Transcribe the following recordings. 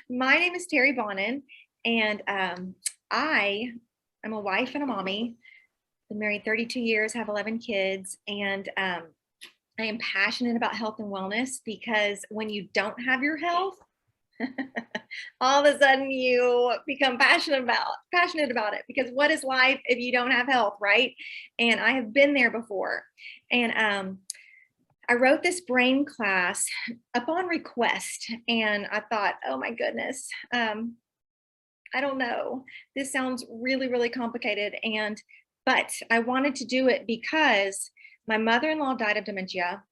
My name is Terry Bonin, and I am a wife and a mommy. Been married 32 years, have 11 kids, and I am passionate about health and wellness because when you don't have your health, all of a sudden you become passionate about it. Because what is life if you don't have health, right? And I have been there before, and I wrote this brain class upon request, and I thought, oh my goodness, I don't know. This sounds really, really complicated, but I wanted to do it because my mother-in-law died of dementia,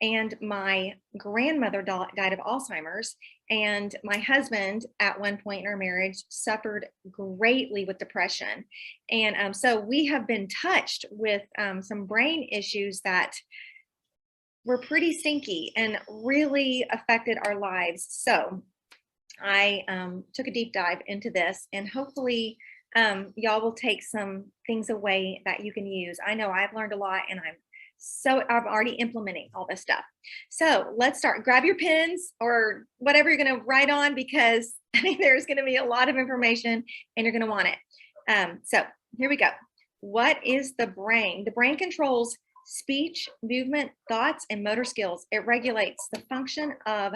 and my grandmother died of Alzheimer's, and my husband, at one point in our marriage, suffered greatly with depression, and so we have been touched with some brain issues that were pretty stinky and really affected our lives. So I took a deep dive into this, and hopefully y'all will take some things away that you can use. I know I've learned a lot, and I'm already implementing all this stuff. So let's start. Grab your pens or whatever you're going to write on, because I mean, there's going to be a lot of information and you're going to want it. So here we go. What is the brain? The brain controls speech, movement, thoughts, and motor skills. It regulates the function of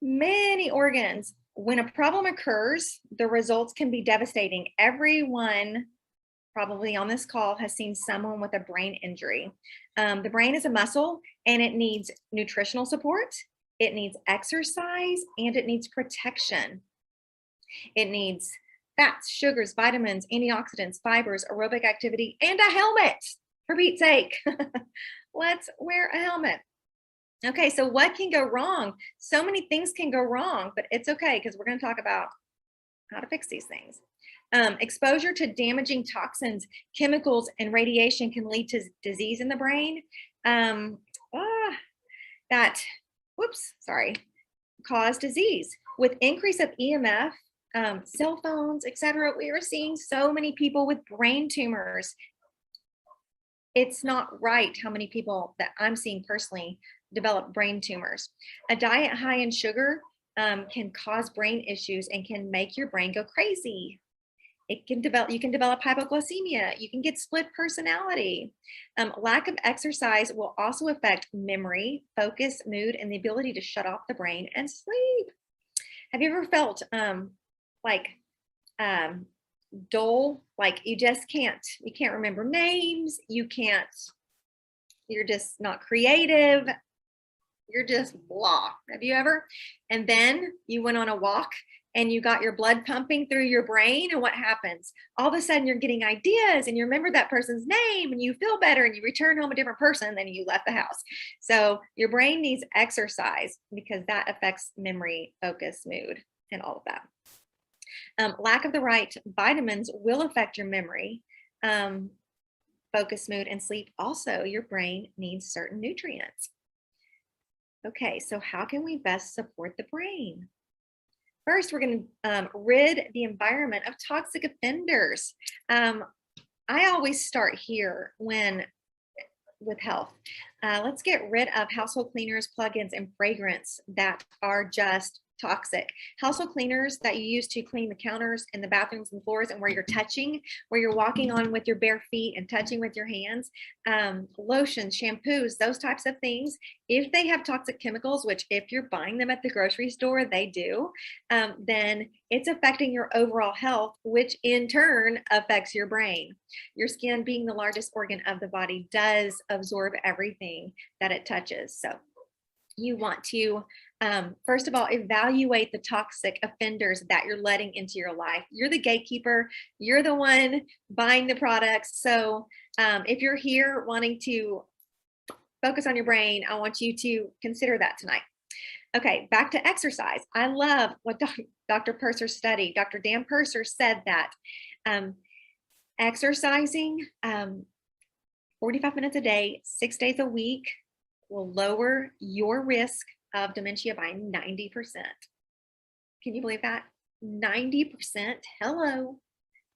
many organs. When a problem occurs, the results can be devastating. Everyone probably on this call has seen someone with a brain injury. The brain is a muscle, and it needs nutritional support, it needs exercise, and it needs protection. It needs fats, sugars, vitamins, antioxidants, fibers, aerobic activity, and a helmet. For Pete's sake, let's wear a helmet. Okay, so what can go wrong? So many things can go wrong, but it's okay because we're going to talk about how to fix these things. Exposure to damaging toxins, chemicals, and radiation can lead to disease in the brain. Cause disease. With increase of EMF, cell phones, etc., we are seeing so many people with brain tumors. It's not right how many people that I'm seeing personally develop brain tumors. A diet high in sugar can cause brain issues and can make your brain go crazy. You can develop hypoglycemia. You can get split personality. Lack of exercise will also affect memory, focus, mood, and the ability to shut off the brain and sleep. Have you ever felt like dull, like you can't remember names, you're just not creative, you're just blah? Have you ever? And then you went on a walk and you got your blood pumping through your brain, and what happens? All of a sudden you're getting ideas, and you remember that person's name, and you feel better, and you return home a different person than you left the house. So your brain needs exercise because that affects memory, focus, mood, and all of that. Lack of the right vitamins will affect your memory, focus, mood, and sleep. Also, your brain needs certain nutrients. Okay, so how can we best support the brain? First, we're going to rid the environment of toxic offenders. I always start here with health. Let's get rid of household cleaners, plugins, and fragrance that are just toxic. Household cleaners that you use to clean the counters and the bathrooms and floors, and where you're walking on with your bare feet and touching with your hands, lotions, shampoos, those types of things. If they have toxic chemicals, which if you're buying them at the grocery store, they do, then it's affecting your overall health, which in turn affects your brain. Your skin, being the largest organ of the body, does absorb everything that it touches. So you want to first of all, evaluate the toxic offenders that you're letting into your life. You're the gatekeeper. You're the one buying the products. So if you're here wanting to focus on your brain, I want you to consider that tonight. Okay, back to exercise. I love what Dr. Purser studied. Dr. Dan Purser said that exercising 45 minutes a day, 6 days a week, will lower your risk of dementia by 90%. Can you believe that? 90%. Hello.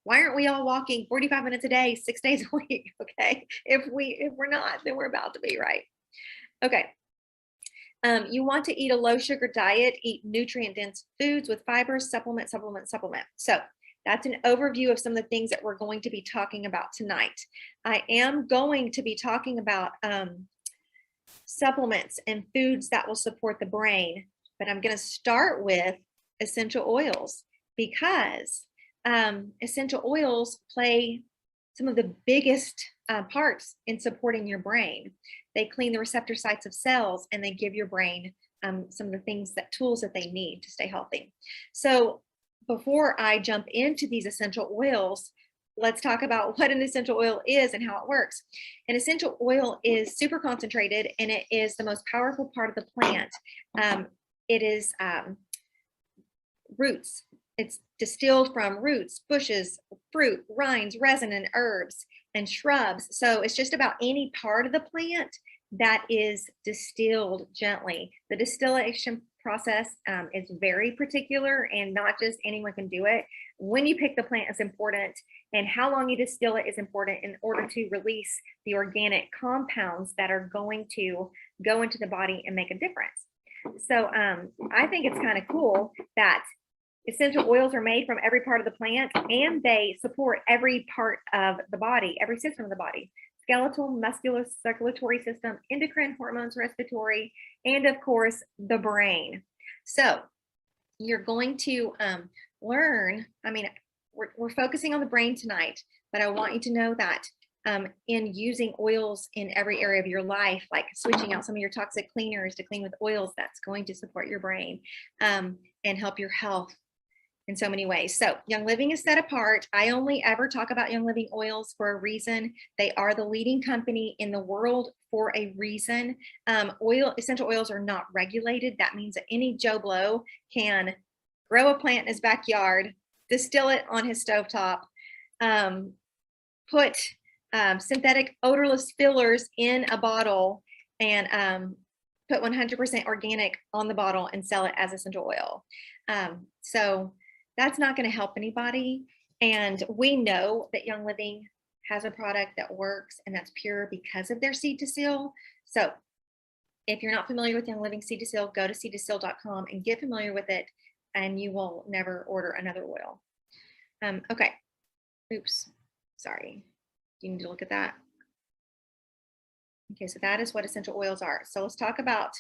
Why aren't we all walking 45 minutes a day, 6 days a week? Okay. If we're not, then we're about to be, right? Okay. You want to eat a low sugar diet, eat nutrient dense foods with fibers, supplement, supplement, supplement. So that's an overview of some of the things that we're going to be talking about tonight. I am going to be talking about supplements and foods that will support the brain, but I'm going to start with essential oils because essential oils play some of the biggest parts in supporting your brain. They clean the receptor sites of cells and they give your brain some of the things tools that they need to stay healthy. So before I jump into these essential oils, let's talk about what an essential oil is and how it works. An essential oil is super concentrated and it is the most powerful part of the plant. It is roots. It's distilled from roots, bushes, fruit, rinds, resin, and herbs and shrubs. So it's just about any part of the plant that is distilled gently. The distillation process is very particular and not just anyone can do it. When you pick the plant is important, and how long you distill it is important in order to release the organic compounds that are going to go into the body and make a difference. So I think it's kind of cool that essential oils are made from every part of the plant and they support every part of the body, every system of the body. Skeletal, muscular, circulatory system, endocrine, hormones, respiratory, and of course, the brain. So you're going to learn, we're focusing on the brain tonight, but I want you to know that in using oils in every area of your life, like switching out some of your toxic cleaners to clean with oils, that's going to support your brain and help your health in so many ways. So Young Living is set apart. I only ever talk about Young Living oils for a reason. They are the leading company in the world for a reason. Essential oils are not regulated. That means that any Joe Blow can grow a plant in his backyard, distill it on his stovetop, put synthetic odorless fillers in a bottle and put 100% organic on the bottle and sell it as essential oil. So that's not going to help anybody. And we know that Young Living has a product that works and that's pure because of their seed to seal. So if you're not familiar with Young Living seed to seal, go to seedtoseal.com and get familiar with it and you will never order another oil. Okay. Oops. Sorry. You need to look at that. Okay. So that is what essential oils are. So let's talk about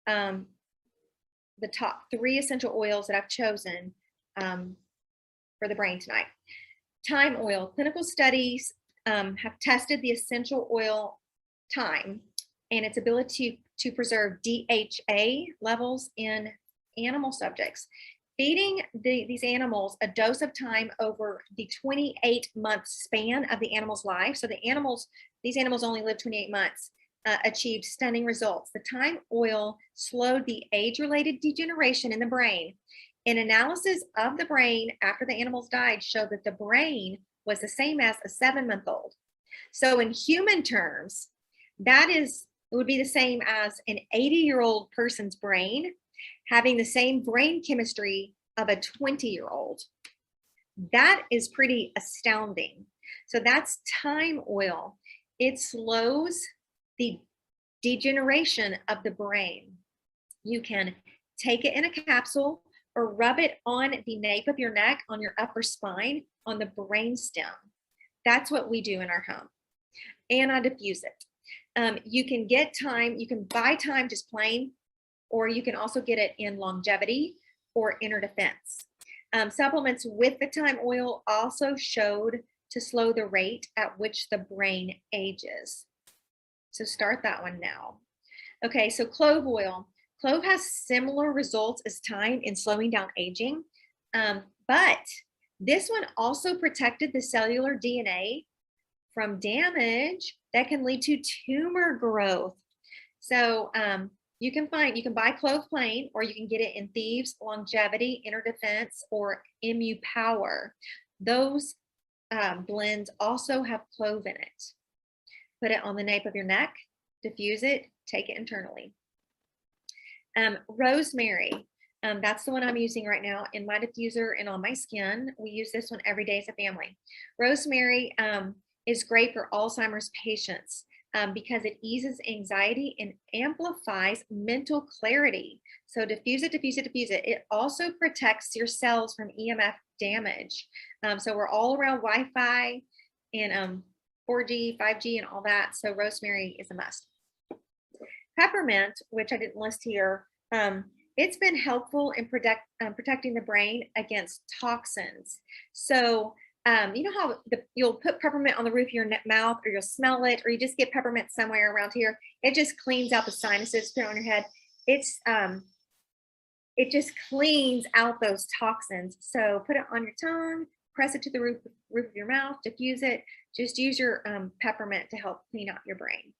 the top 3 essential oils that I've chosen for the brain tonight. Thyme oil. Clinical studies have tested the essential oil thyme and its ability to preserve DHA levels in animal subjects. Feeding these animals a dose of thyme over the 28-month span of the animal's life. So these animals only live 28 months. Achieved stunning results. The thyme oil slowed the age-related degeneration in the brain. An analysis of the brain after the animals died showed that the brain was the same as a 7-month-old. So in human terms, it would be the same as an 80-year-old person's brain having the same brain chemistry of a 20-year-old. That is pretty astounding. So that's thyme oil. It slows the degeneration of the brain. You can take it in a capsule or rub it on the nape of your neck, on your upper spine, on the brain stem. That's what we do in our home. And I diffuse it. You can get thyme, you can buy thyme just plain, or you can also get it in longevity or inner defense. Supplements with the thyme oil also showed to slow the rate at which the brain ages. So start that one now. Okay, so clove oil. Clove has similar results as thyme in slowing down aging, but this one also protected the cellular DNA from damage that can lead to tumor growth. So you can buy clove plain, or you can get it in Thieves, Longevity, Inner Defense, or MU Power. Those blends also have clove in it. Put it on the nape of your neck, diffuse it, take it internally. Rosemary, that's the one I'm using right now in my diffuser and on my skin. We use this one every day as a family. Rosemary is great for Alzheimer's patients. because it eases anxiety and amplifies mental clarity. So diffuse it, diffuse it, diffuse it. It also protects your cells from EMF damage. So we're all around Wi-Fi and 4G, 5G, and all that. So rosemary is a must. Peppermint, which I didn't list here, it's been helpful in protecting the brain against toxins. So you know how you'll put peppermint on the roof of your mouth, or you'll smell it, or you just get peppermint somewhere around here. It just cleans out the sinuses, put it on your head. It just cleans out those toxins. So put it on your tongue, press it to the roof of your mouth, diffuse it. Just use your peppermint to help clean out your brain.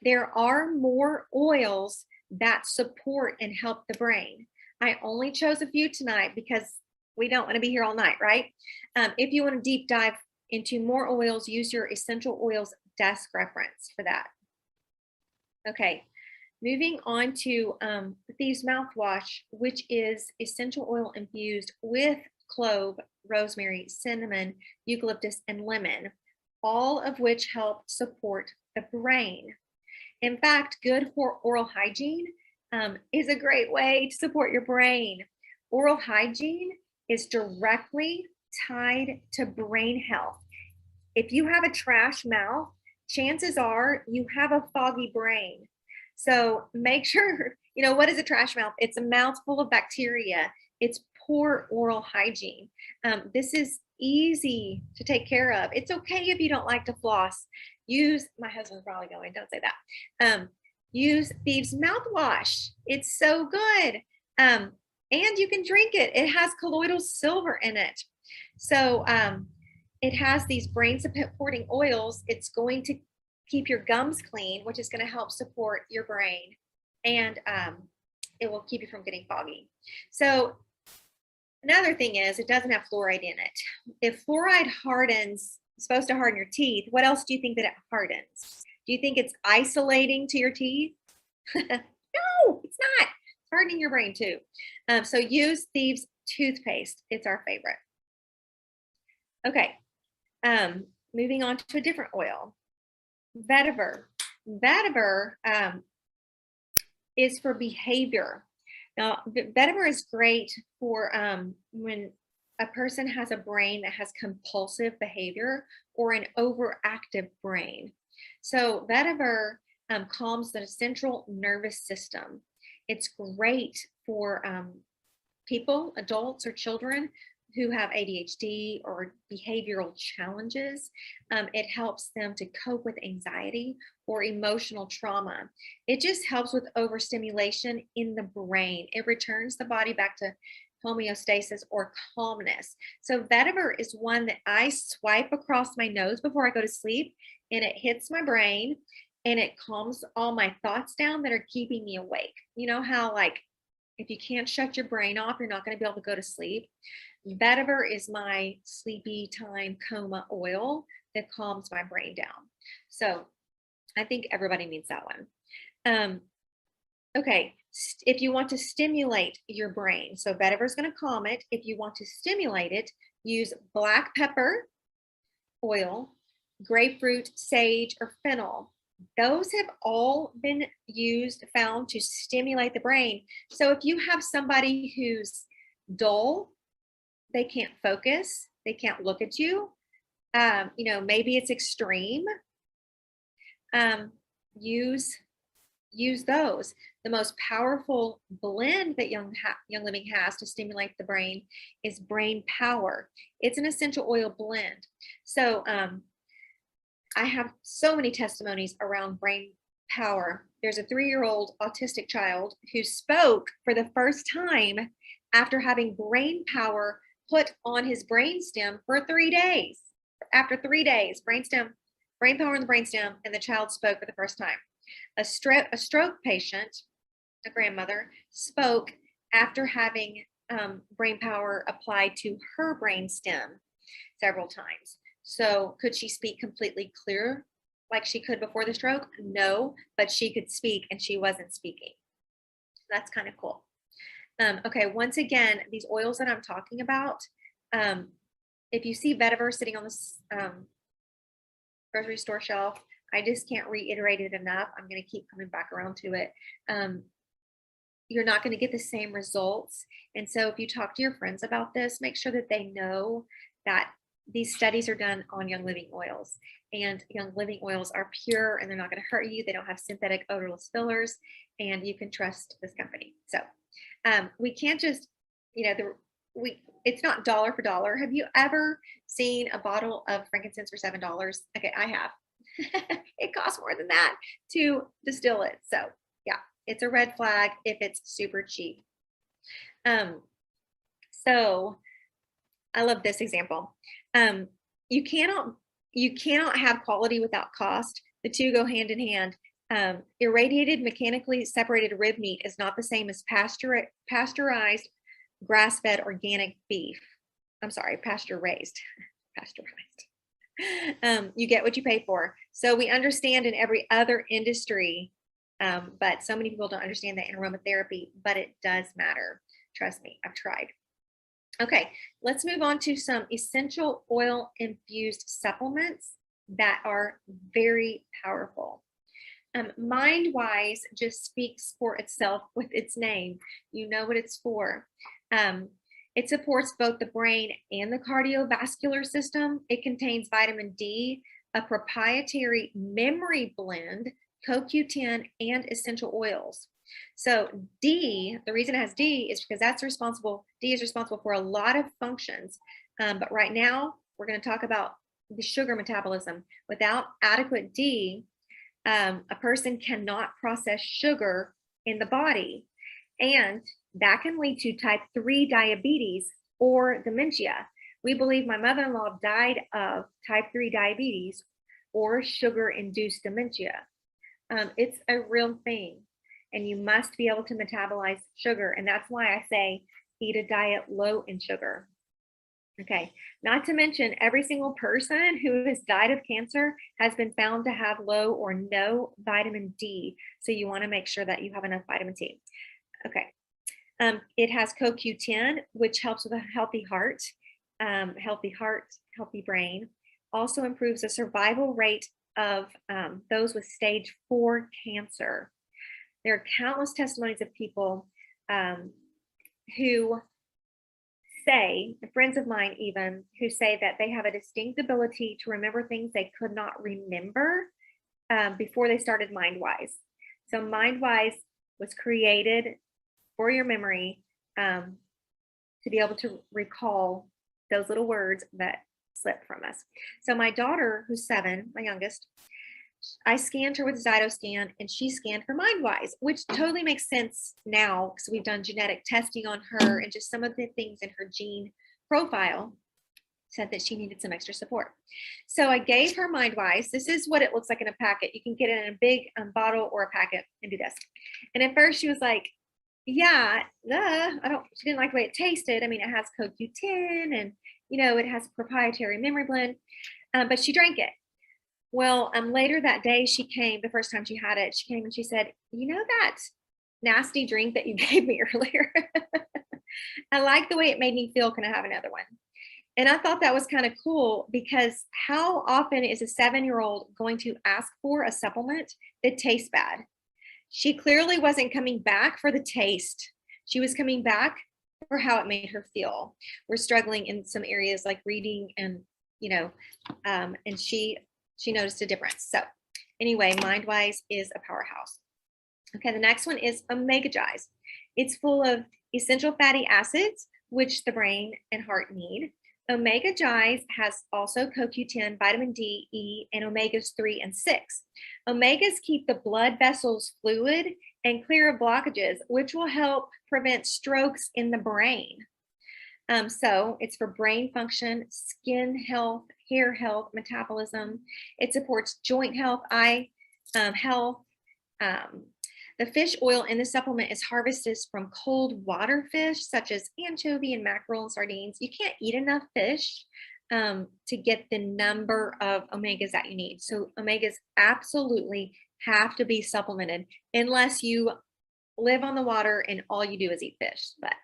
There are more oils that support and help the brain. I only chose a few tonight because we don't want to be here all night, right? If you want to deep dive into more oils, use your essential oils desk reference for that. Okay, moving on to Thieves mouthwash, which is essential oil infused with clove, rosemary, cinnamon, eucalyptus, and lemon, all of which help support the brain. In fact, good oral hygiene is a great way to support your brain. Oral hygiene is directly tied to brain health. If you have a trash mouth, chances are you have a foggy brain. So make sure, what is a trash mouth? It's a mouth full of bacteria. It's poor oral hygiene. This is easy to take care of. It's okay if you don't like to floss. My husband's probably going, don't say that. Use Thieves mouthwash. It's so good. And you can drink it. It has colloidal silver in it. So it has these brain supporting oils. It's going to keep your gums clean, which is going to help support your brain. And it will keep you from getting foggy. So another thing is it doesn't have fluoride in it. If fluoride hardens, it's supposed to harden your teeth, what else do you think that it hardens? Do you think it's isolating to your teeth? No, it's not. It's hardening your brain too. So use Thieves toothpaste. It's our favorite. Okay, moving on to a different oil. Vetiver. Vetiver is for behavior. Now, vetiver is great for when a person has a brain that has compulsive behavior or an overactive brain. So vetiver calms the central nervous system. It's great for people, adults or children who have ADHD or behavioral challenges. It helps them to cope with anxiety or emotional trauma. It just helps with overstimulation in the brain. It returns the body back to homeostasis or calmness. So vetiver is one that I swipe across my nose before I go to sleep, and it hits my brain and it calms all my thoughts down that are keeping me awake. You know how if you can't shut your brain off, you're not going to be able to go to sleep. Vetiver is my sleepy time coma oil that calms my brain down. So I think everybody needs that one. Okay, if you want to stimulate your brain, so vetiver is going to calm it. If you want to stimulate it, use black pepper oil, grapefruit, sage, or fennel. Those have all been found to stimulate the brain. So if you have somebody who's dull, they can't focus, they can't look at you, maybe it's extreme, use those. The most powerful blend that Young Living has to stimulate the brain is Brain Power. It's an essential oil blend. So I have so many testimonies around Brain Power. There's a 3-year-old autistic child who spoke for the first time after having Brain Power put on his brainstem for 3 days. After 3 days, Brain Power on the brainstem, and the child spoke for the first time. A stroke patient, a grandmother, spoke after having Brain Power applied to her brainstem several times. So could she speak completely clear like she could before the stroke? No, but she could speak and she wasn't speaking. That's kind of cool. Okay, once again, these oils that I'm talking about, if you see vetiver sitting on this grocery store shelf, I just can't reiterate it enough. I'm going to keep coming back around to it. Um, you're not going to get the same results. And so if you talk to your friends about this, make sure that they know that these studies are done on Young Living oils, and Young Living oils are pure and they're not going to hurt you. They don't have synthetic odorless fillers, and you can trust this company. So we can't just, it's not dollar for dollar. Have you ever seen a bottle of frankincense for $7? Okay, I have. It costs more than that to distill it. So yeah, it's a red flag if it's super cheap. So I love this example. You cannot have quality without cost. The two go hand in hand. Irradiated, mechanically separated rib meat is not the same as pasteurized, grass-fed organic beef. I'm sorry, pasture-raised. Pasteurized. You get what you pay for. So we understand in every other industry, but so many people don't understand that in aromatherapy, but it does matter. Trust me, I've tried. Okay, let's move on to some essential oil infused supplements that are very powerful. MindWise just speaks for itself with its name. You know what it's for. It supports both the brain and the cardiovascular system. It contains vitamin D, a proprietary memory blend, CoQ10, and essential oils. So D, the reason it has D is because D is responsible for a lot of functions. But right now, we're going to talk about the sugar metabolism. Without adequate D, a person cannot process sugar in the body. And that can lead to type 3 diabetes or dementia. We believe my mother-in-law died of type 3 diabetes or sugar-induced dementia. It's a real thing, and you must be able to metabolize sugar. And that's why I say eat a diet low in sugar. Okay, not to mention every single person who has died of cancer has been found to have low or no vitamin D. So you want to make sure that you have enough vitamin D. Okay, it has CoQ10, which helps with a healthy heart, healthy brain. Also improves the survival rate of those with stage 4 cancer. There are countless testimonies of people who say, friends of mine even, who say that they have a distinct ability to remember things they could not remember before they started MindWise. So MindWise was created for your memory to be able to recall those little words that slip from us. So my daughter, who's 7, my youngest, I scanned her with Zytoscan and she scanned for MindWise, which totally makes sense now because we've done genetic testing on her, and just some of the things in her gene profile said that she needed some extra support. So I gave her MindWise. This is what it looks like in a packet. You can get it in a big bottle or a packet and do this. And at first she was like, yeah, she didn't like the way it tasted. I mean, it has CoQ10 and, it has a proprietary memory blend, but she drank it. Well, later that day, she came, the first time she had it, she came and she said, that nasty drink that you gave me earlier? I like the way it made me feel. Can I have another one? And I thought that was kind of cool, because how often is a 7-year-old going to ask for a supplement that tastes bad? She clearly wasn't coming back for the taste. She was coming back for how it made her feel. We're struggling in some areas like reading and, and she noticed a difference. So anyway, MindWise is a powerhouse. Okay, the next one is OmegaGize. It's full of essential fatty acids, which the brain and heart need. OmegaGize has also CoQ10, vitamin D, E, and omegas 3 and 6. Omegas keep the blood vessels fluid and clear of blockages, which will help prevent strokes in the brain. So it's for brain function, skin health, hair health, metabolism. It supports joint health, eye health. The fish oil in the supplement is harvested from cold water fish, such as anchovy and mackerel and sardines. You can't eat enough fish to get the number of omegas that you need. So omegas absolutely have to be supplemented unless you live on the water and all you do is eat fish. But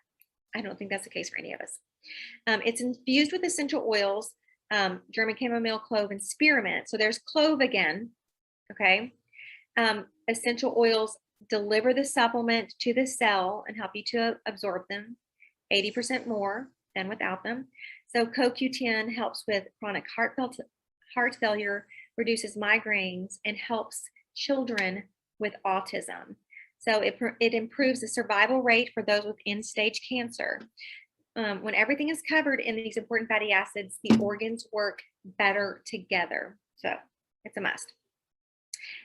I don't think that's the case for any of us. It's infused with essential oils, German chamomile, clove, and spearmint. So there's clove again. Okay. Essential oils deliver the supplement to the cell and help you to absorb them 80% more than without them. So CoQ10 helps with chronic heart failure, reduces migraines, and helps children with autism. So it improves the survival rate for those with end-stage cancer. When everything is covered in these important fatty acids, the organs work better together. So it's a must.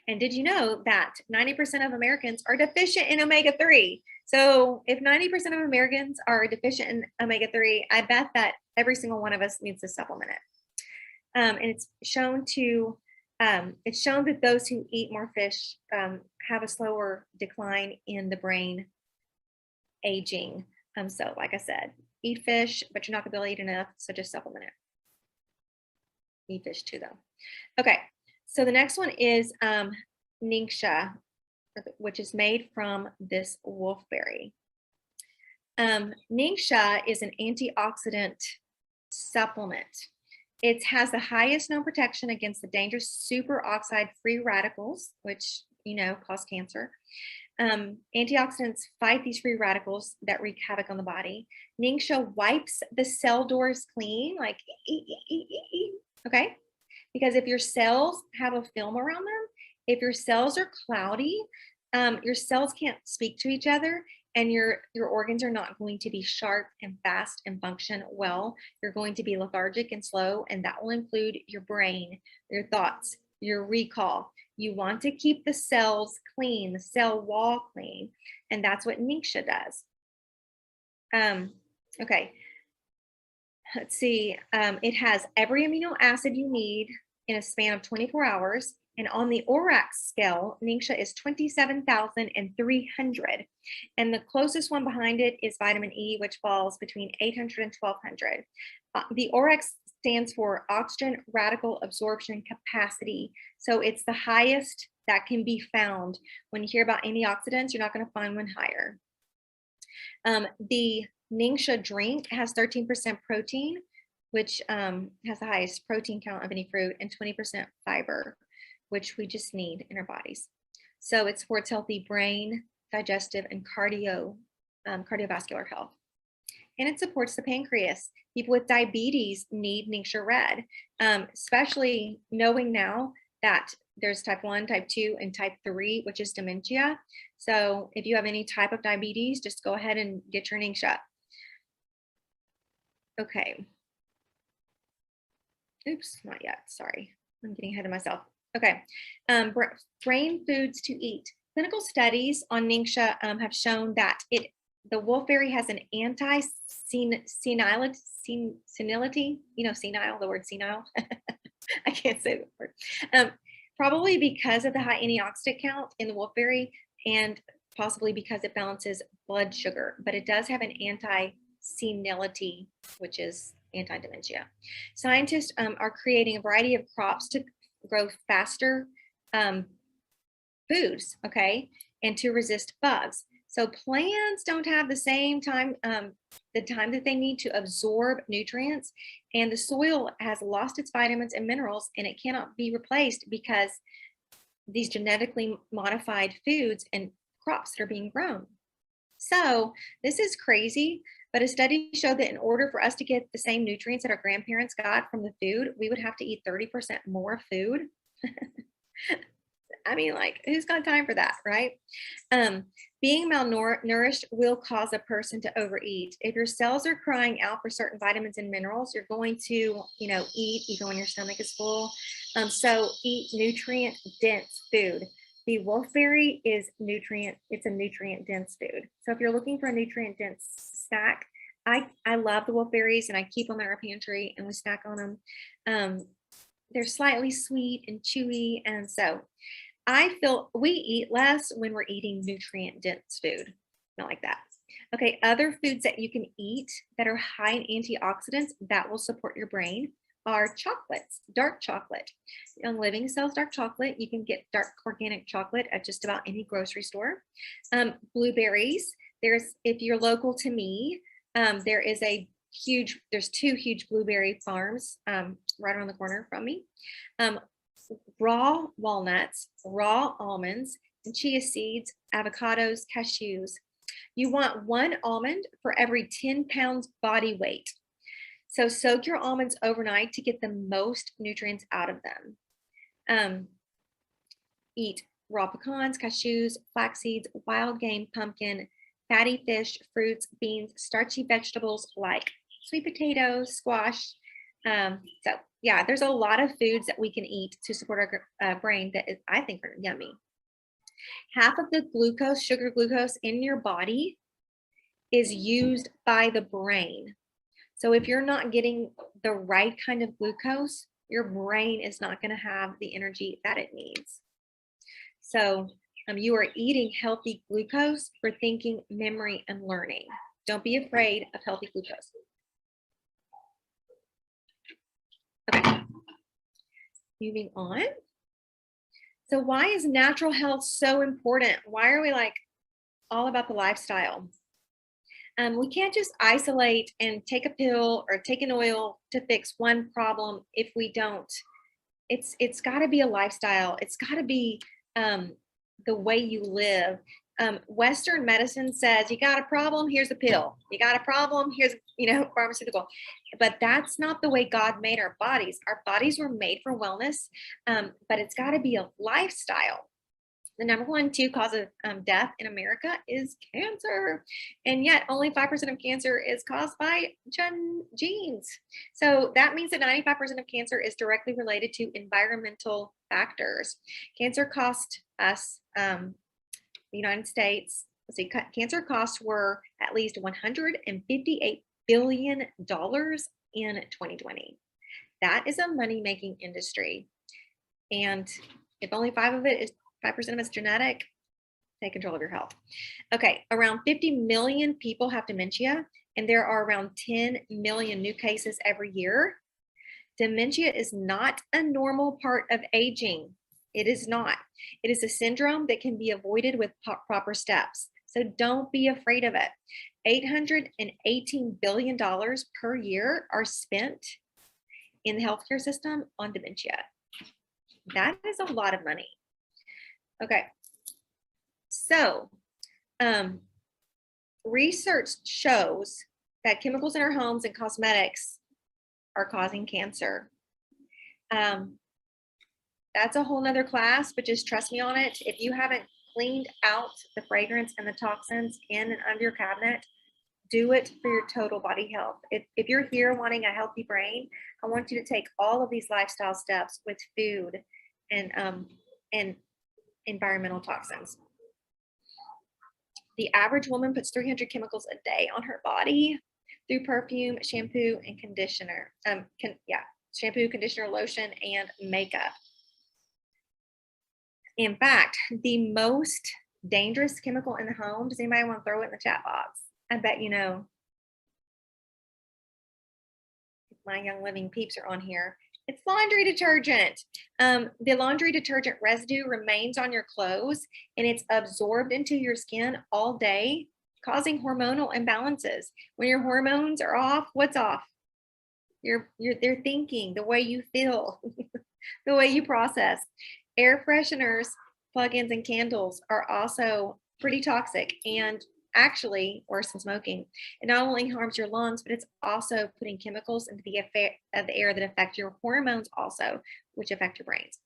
And did you know that 90% of Americans are deficient in omega-3? So if 90% of Americans are deficient in omega-3, I bet that every single one of us needs to supplement it. And it's shown that those who eat more fish have a slower decline in the brain aging. So like I said, eat fish, but you're not gonna be able to eat enough, so just supplement it. Eat fish too, though. Okay, so the next one is Ningxia, which is made from this wolfberry. Ningxia is an antioxidant supplement. It has the highest known protection against the dangerous superoxide free radicals, which cause cancer. Antioxidants fight these free radicals that wreak havoc on the body. Ningxia wipes the cell doors clean, like okay? Because if your cells have a film around them, if your cells are cloudy, your cells can't speak to each other, and your organs are not going to be sharp and fast and function well. You're going to be lethargic and slow, and that will include your brain, your thoughts, your recall. You want to keep the cells clean, the cell wall clean, and that's what Ningxia does. Okay, let's see. It has every amino acid you need in a span of 24 hours. And on the ORAC scale, Ningxia is 27,300. And the closest one behind it is vitamin E, which falls between 800 and 1200. The ORAC stands for oxygen radical absorption capacity. So it's the highest that can be found. When you hear about antioxidants, you're not going to find one higher. The Ningxia drink has 13% protein, which has the highest protein count of any fruit, and 20% fiber, which we just need in our bodies. So it supports healthy brain, digestive, and cardiovascular health. And it supports the pancreas. People with diabetes need Ningxia Red, especially knowing now that there's type 1, type 2, and type 3, which is dementia. So if you have any type of diabetes, just go ahead and get your Ningxia. Okay. Oops, not yet. Sorry, I'm getting ahead of myself. Okay, brain foods to eat. Clinical studies on Ningxia have shown that the wolfberry has an anti-senility, senile, the word senile. I can't say the word. Probably because of the high antioxidant count in the wolfberry, and possibly because it balances blood sugar, but it does have an anti-senility, which is anti-dementia. Scientists are creating a variety of crops to grow faster foods, okay, and to resist bugs. So plants don't have the same time, the time that they need to absorb nutrients, and the soil has lost its vitamins and minerals, and it cannot be replaced because these genetically modified foods and crops that are being grown. So this is crazy, but a study showed that in order for us to get the same nutrients that our grandparents got from the food, we would have to eat 30% more food. I mean, like, who's got time for that, right? Being malnourished will cause a person to overeat. If your cells are crying out for certain vitamins and minerals, you're going to, eat even when your stomach is full. So eat nutrient-dense food. The wolfberry is it's a nutrient-dense food. So if you're looking for a nutrient-dense snack, I love the wolfberries, and I keep them in our pantry, and we snack on them. They're slightly sweet and chewy, and so I feel we eat less when we're eating nutrient-dense food. Not like that. Okay, other foods that you can eat that are high in antioxidants that will support your brain are chocolates, dark chocolate. Young Living sells dark chocolate. You can get dark organic chocolate at just about any grocery store. Blueberries. If you're local to me, there's two huge blueberry farms right around the corner from me. raw walnuts, raw almonds, and chia seeds, avocados, cashews. You want 1 almond for every 10 pounds body weight. So soak your almonds overnight to get the most nutrients out of them. Eat raw pecans, cashews, flax seeds, wild game, pumpkin, fatty fish, fruits, beans, starchy vegetables like sweet potatoes, squash. So yeah, there's a lot of foods that we can eat to support our brain that I think are yummy. Half of the glucose, sugar glucose in your body is used by the brain. So if you're not getting the right kind of glucose, your brain is not going to have the energy that it needs. So you are eating healthy glucose for thinking, memory, and learning. Don't be afraid of healthy glucose. Okay, moving on. So why is natural health so important? Why are we like all about the lifestyle? We can't just isolate and take a pill or take an oil to fix one problem if we don't. It's got to be a lifestyle. It's got to be the way you live. Western medicine says you got a problem, here's a pill. You got a problem, here's pharmaceutical. But that's not the way God made our bodies. Our bodies were made for wellness, but it's got to be a lifestyle. The number 1, 2 cause of death in America is cancer. And yet only 5% of cancer is caused by genes. So that means that 95% of cancer is directly related to environmental factors. Cancer cost us, the United States, cancer costs were at least $158 billion in 2020. That is a money-making industry. And if only 5% of it's genetic, take control of your health. Okay, around 50 million people have dementia, and there are around 10 million new cases every year. Dementia is not a normal part of aging. It is not. It is a syndrome that can be avoided with proper steps. So don't be afraid of it. $818 billion per year are spent in the healthcare system on dementia. That is a lot of money. Okay, so research shows that chemicals in our homes and cosmetics are causing cancer. That's a whole nother class, but just trust me on it. If you haven't cleaned out the fragrance and the toxins in and under your cabinet, do it for your total body health. If you're here wanting a healthy brain, I want you to take all of these lifestyle steps with food and environmental toxins. The average woman puts 300 chemicals a day on her body through perfume, shampoo, and conditioner. Shampoo, conditioner, lotion, and makeup. In fact, the most dangerous chemical in the home, does anybody want to throw it in the chat box? I bet you know. My Young Living peeps are on here. It's laundry detergent. The laundry detergent residue remains on your clothes and it's absorbed into your skin all day, causing hormonal imbalances. When your hormones are off, what's off? They're thinking, the way you feel, the way you process. Air fresheners, plugins, and candles are also pretty toxic and actually worse than smoking. It not only harms your lungs, but it's also putting chemicals into the air that affect your hormones also, which affect your brains.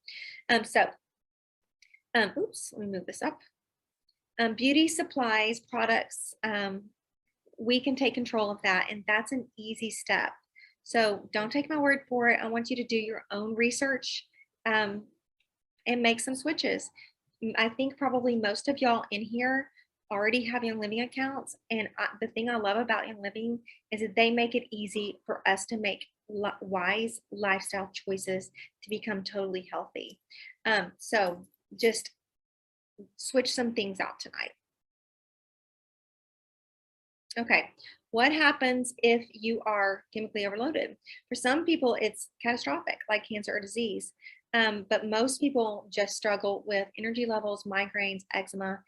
Oops, let me move this up. Beauty supplies, products, we can take control of that, and that's an easy step. So don't take my word for it. I want you to do your own research and make some switches. I think probably most of y'all in here already have Young Living accounts, and the thing I love about Young Living is that they make it easy for us to make wise lifestyle choices to become totally healthy. So just switch some things out tonight. Okay, what happens if you are chemically overloaded? For some people, it's catastrophic, like cancer or disease. But most people just struggle with energy levels, migraines, eczema,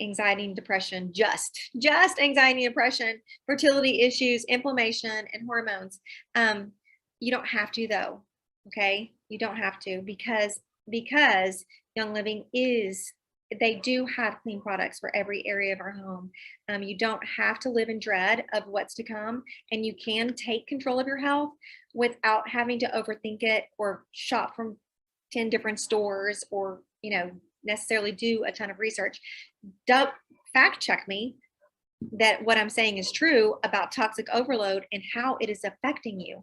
anxiety and depression, just anxiety and depression, fertility issues, inflammation, and hormones. You don't have to though, okay? You don't have to, because Young Living they do have clean products for every area of our home. You don't have to live in dread of what's to come, and you can take control of your health without having to overthink it or shop from 10 different stores, or necessarily do a ton of research. Fact check me that what I'm saying is true about toxic overload and how it is affecting you.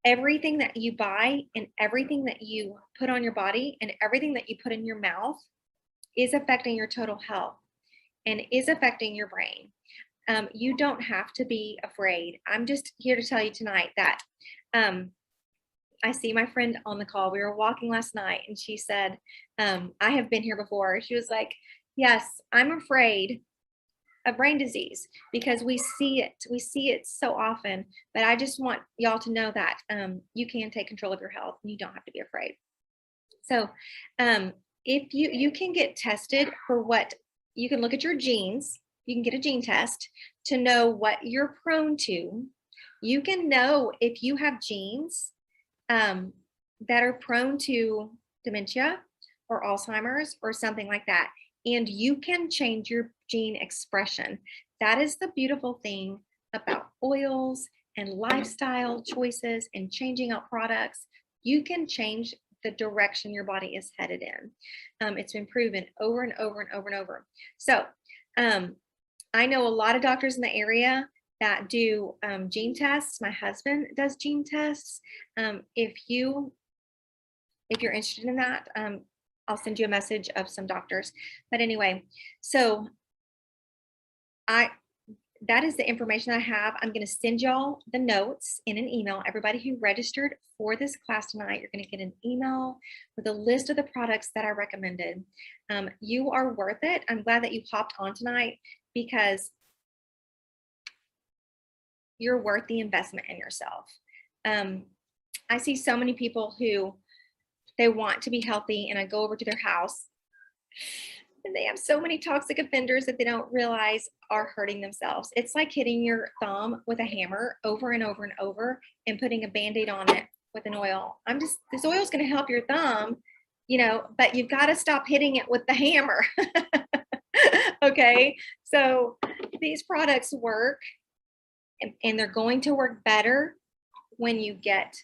Everything that you buy and everything that you put on your body and everything that you put in your mouth is affecting your total health and is affecting your brain. You don't have to be afraid. I'm just here to tell you tonight that I see my friend on the call. We were walking last night and she said, I have been here before. She was like, yes, I'm afraid of brain disease because we see it so often, but I just want y'all to know that you can take control of your health and you don't have to be afraid. So if you can get tested for you can look at your genes. You can get a gene test to know what you're prone to. You can know if you have genes that are prone to dementia or Alzheimer's or something like that. And you can change your gene expression. That is the beautiful thing about oils and lifestyle choices and changing out products. You can change the direction your body is headed in. It's been proven over and over and over and over. So I know a lot of doctors in the area that do gene tests. My husband does gene tests. If you're interested in that, I'll send you a message of some doctors. But anyway, so that is the information I have. I'm going to send y'all the notes in an email. Everybody who registered for this class tonight, you're going to get an email with a list of the products that I recommended. You are worth it. I'm glad that you hopped on tonight because you're worth the investment in yourself. I see so many people who they want to be healthy, and I go over to their house and they have so many toxic offenders that they don't realize are hurting themselves. It's like hitting your thumb with a hammer over and over and over and putting a Band-Aid on it with an oil. This oil is going to help your thumb, but you've got to stop hitting it with the hammer. Okay. So these products work, and they're going to work better when you get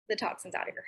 the toxins out of your